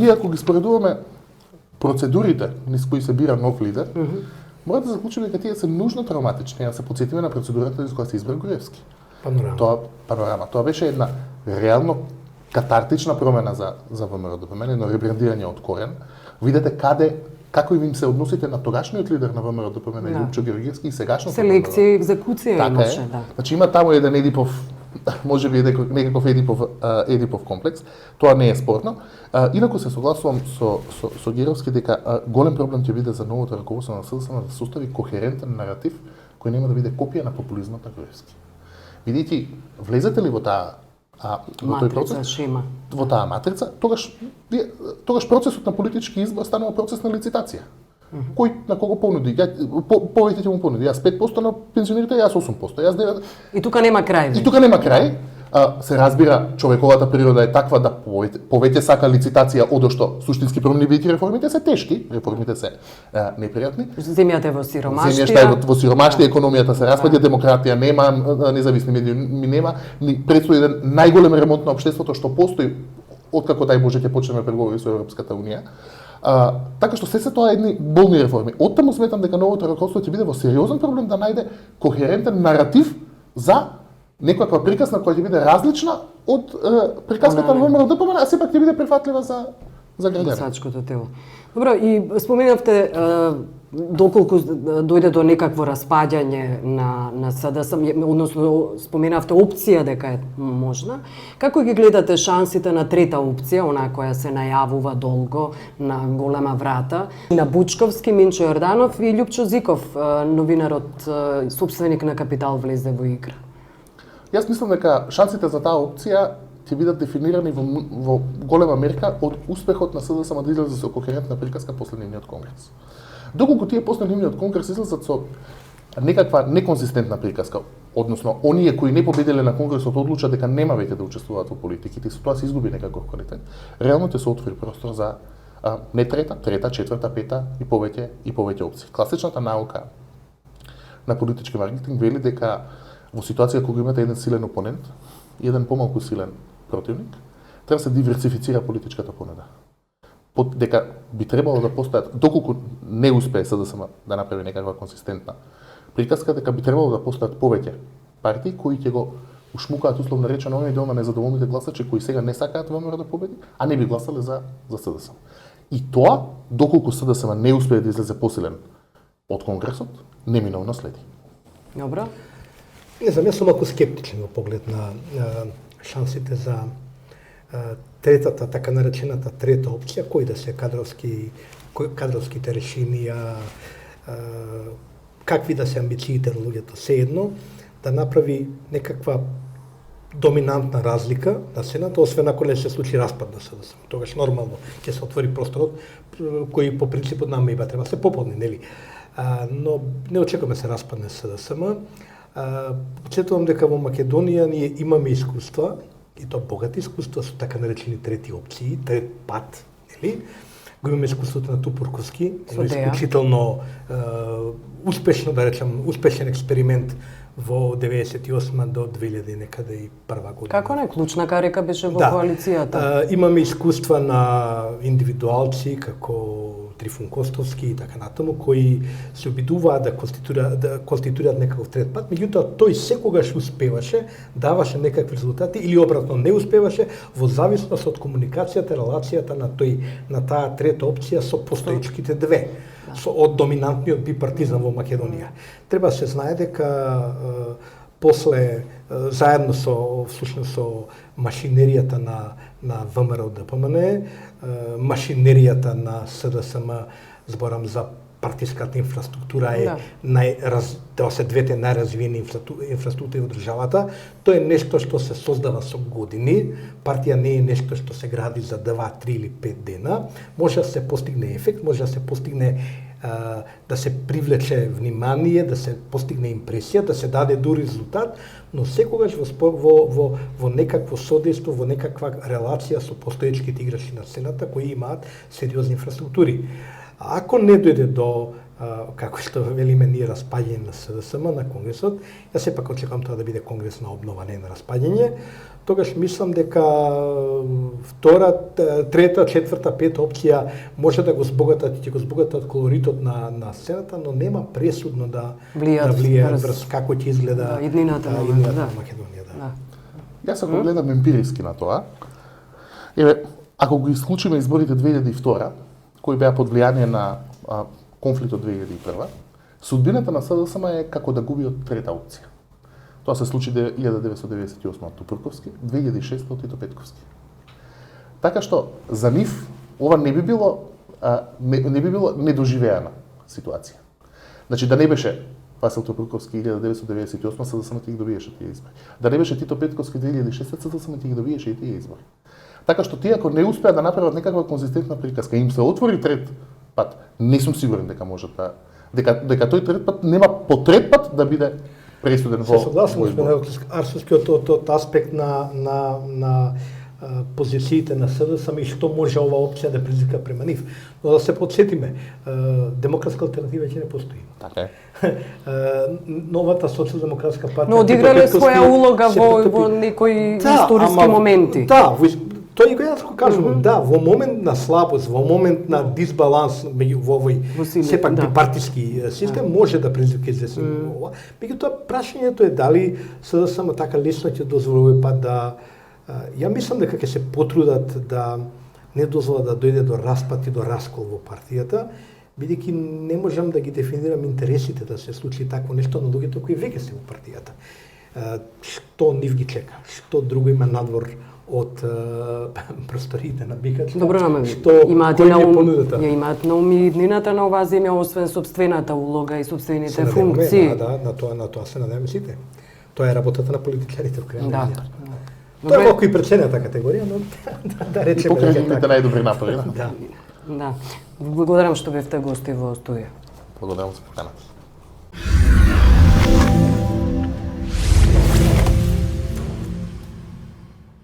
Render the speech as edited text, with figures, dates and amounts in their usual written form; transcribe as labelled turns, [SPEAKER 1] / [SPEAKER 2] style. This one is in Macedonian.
[SPEAKER 1] ние ако ги споредуваме процедурите низ кои се бира нов лидер, мора да заклучиме дека тие се нужно травматични, да се подсетиме на процедурата низ која се избра Груевски. Панорама. Тоа беше една реално катартична промена за ВМРО-ДПМН, едно ребрандирање од корен. Видете како им се односите на тогашниот лидер на ВМРО-ДПМН, Лјупчо Георгиевски, и сегашното.
[SPEAKER 2] Селекција и екзекуција имаше, да.
[SPEAKER 1] Значи има таму еден Едипов, можеби некаков Едипов комплекс, тоа не е спорно. Инаку се согласувам со Георгиевски дека голем проблем ќе биде за новото раководство на СДСМ да се состави кохерентен наратив кој нема да биде копија на популизмот на Груевски. Видите, влезете ли во таа тој процес, во таа матрица, тогаш процесот на политички избор станува процес на лицитација. Кој на кого понуди? Повеќе ќе му понуди. Јас 5% на пензионерите, јас 8%. Јас 9%.
[SPEAKER 2] И тука нема крај.
[SPEAKER 1] И тука нема крај. Се разбира, човековата природа е таква да повеќе сака лицитација одошто суштински промени, бидејќи реформите се тешки, реформите се непријатни.
[SPEAKER 2] Земјата е во сиромаштија.
[SPEAKER 1] Земјата е во сиромаштија, економијата се распаѓа, демократија нема, независни медиуми нема, ни предстои еден најголем ремонт на општеството што постои откако дај Боже ќе почнеме преговори со Европската унија. Така што се тоа едни болни реформи. Оттаму сметам дека новото раководство ќе биде во сериозен проблем да најде кохерентен наратив за некоја приказна која ќе биде различна од приказката на ВМРО-ДПМН, а сепак ќе биде прифатлива за граѓаните.
[SPEAKER 2] Гласачкото тело. Добро, и споменавте доколку дојде до некакво распаѓање на СДСМ, односно споменавте опција дека е можна. Како ги гледате шансите на трета опција, онаа која се најавува долго на голема врата, на Бучковски, Минчо Јорданов и Лјупчо Зиков, новинарот, сопственик на Капитал, влезе во игра?
[SPEAKER 1] Јас мислам дека шансите за таа опција ќе бидат дефинирани во голема мерка од успехот на СДСМ да излезе со кохерентна приказка после нивниот конгрес. Доколку тие после нивниот конгрес излезат со некаква неконзистентна приказка, односно оние кои не победиле на конгресот одлучат дека нема веќе да учествуваат во политиките и со тоа се изгуби некаков квалитет, реално ќе се отвори простор за не трета, четврта, пета и повеќе опции. Класичната наука на политички маркетинг вели дека во ситуација кога имате еден силен опонент и еден помалку силен противник, треба да се диверсифицира политичката понуда. Дека би требало да постојат, доколку не успее да направи некаква консистентна приказка, дека би требало да постојат повеќе партии кои ќе го ушмукаат условно речено оние дел на незадоволните гласачи кои сега не сакаат ВМРО да победи, а не би гласале за СДСМ. И тоа, доколку СДСМ не успее да излезе посилен од конгресот, неминовно следи.
[SPEAKER 2] Добро.
[SPEAKER 3] Не знам, јас сум малку скептичен во поглед на шансите за третата, така наречената трета опција, кои да се кадровските решенија, какви да се амбициите на луѓето, seедно да направи некаква доминантна разлика на Сенат, освен ако не се случи распад на СДСМ. Тогаш нормално ќе се отвори просторот кој по принципот на МЕИБА треба се пополни, нели? Но не очекуваме се распад на СДСМ. Подсетувам дека во Македонија ние имаме искуства, и то богати искуства со така наречени трети опции, трет пат, нели? Го имаме искуството на Тупурковски, исклучително успешно, да речам, успешен експеримент во 98 до 2000 некаде и прва година.
[SPEAKER 2] Како не, клучна карика беше во коалицијата.
[SPEAKER 3] Имаме искуства на индивидуалци како Трифун Костовски и така натаму, кои се обидуваат да конституират некаков трет пат, меѓутоа тој секогаш успеваше, даваше некакви резултати или обратно не успеваше во зависност од комуникацијата, релацијата на таа трета опција со постоечките две, од доминантниот бипартизам во Македонија. Треба да се знае дека после заедно со машинеријата на ВМРО-ДПМН, машинеријата на СДСМ, зборам за партиската инфраструктура е тоа се двете најразвиени инфраструктури во државата. Тоа е нешто што се создава со години. Партија не е нешто што се гради за 2, 3 или 5 дена. Може да се постигне ефект, може да се постигне да се привлече внимание, да се постигне импресија, да се даде дури резултат, но секогаш во некакво содейство, во некаква релација со постоечките играчи на сцената кои имаат сериозни инфраструктури. Ако не дојде до како што велиме ние распаѓање на СДСМ на Конгресот, јас сепак очекувам тоа да биде Конгрес на обнова, не на распаѓање. Тогаш мислам дека втора, трета, четврта, пета опција може да го збогатат и ќе го збогатат колоритот на сцената, но нема пресудно да влијаат врз како ќе изгледа
[SPEAKER 2] иднината на
[SPEAKER 3] Македонија.
[SPEAKER 1] Јас ако гледам емпириски на тоа, ако го исклучиме изборите 2002, кои беа под влијание на конфликтот 2001, судбината на СДСМ е како да губи од трета опција. Тоа се случи 1998 од Тупурковски, 2006 од Тито Петковски. Така што за нив ова не би било недоживеана ситуација. Значи да не беше Васил Тупурковски 1998 СДСМ ќе ги добиеше тие избори. Да не беше Тито Петковски 2006 СДСМ ќе ги добиеше и тие избори. Така што тие ако не успеат да направат некаква конзистентна приказка, им се отвори трет пат, не сум сигурен дека може да дека тој трет пат нема по трет пат да биде пресуден во.
[SPEAKER 3] Се согласувам со Арсовски од аспект на позициите на СДСМ и што може ова опција да предизвика према нив. Но да се подсетиме, демократска алтернатива ќе не постои.
[SPEAKER 1] Така е.
[SPEAKER 3] Новата социјалдемократска партија.
[SPEAKER 2] Но одиграле своја улога во некои историски моменти.
[SPEAKER 3] Да, тој го јас го кажувам, да, во момент на слабост, во момент на дисбаланс во овој сепак бипартиски систем може да предизвика известен ова. Меѓутоа прашањето е дали СДСМ така лесно ќе дозволи пат да ја мислам дека ќе се потрудат да не дозволат да дојде до распад и до раскол во партијата, бидејќи не можам да ги дефинирам интересите да се случи такво нешто на луѓето кои веќе се во партијата. Што нив ги чека? Што друго има надвор од просториите на Бикач?
[SPEAKER 2] Добро, имаат на ум и иднината на оваа земја, освен собствената улога и собствените функции.
[SPEAKER 3] На тоа се надеваме сите. Тоа е работата на политичарите во крајна линија.
[SPEAKER 2] Тоа
[SPEAKER 3] е малку и преценета категорија, но да речеме дека
[SPEAKER 1] така. Најдобри напори,
[SPEAKER 2] да. Благодарам што бевте гости во студио.
[SPEAKER 1] Благодарам за поканата.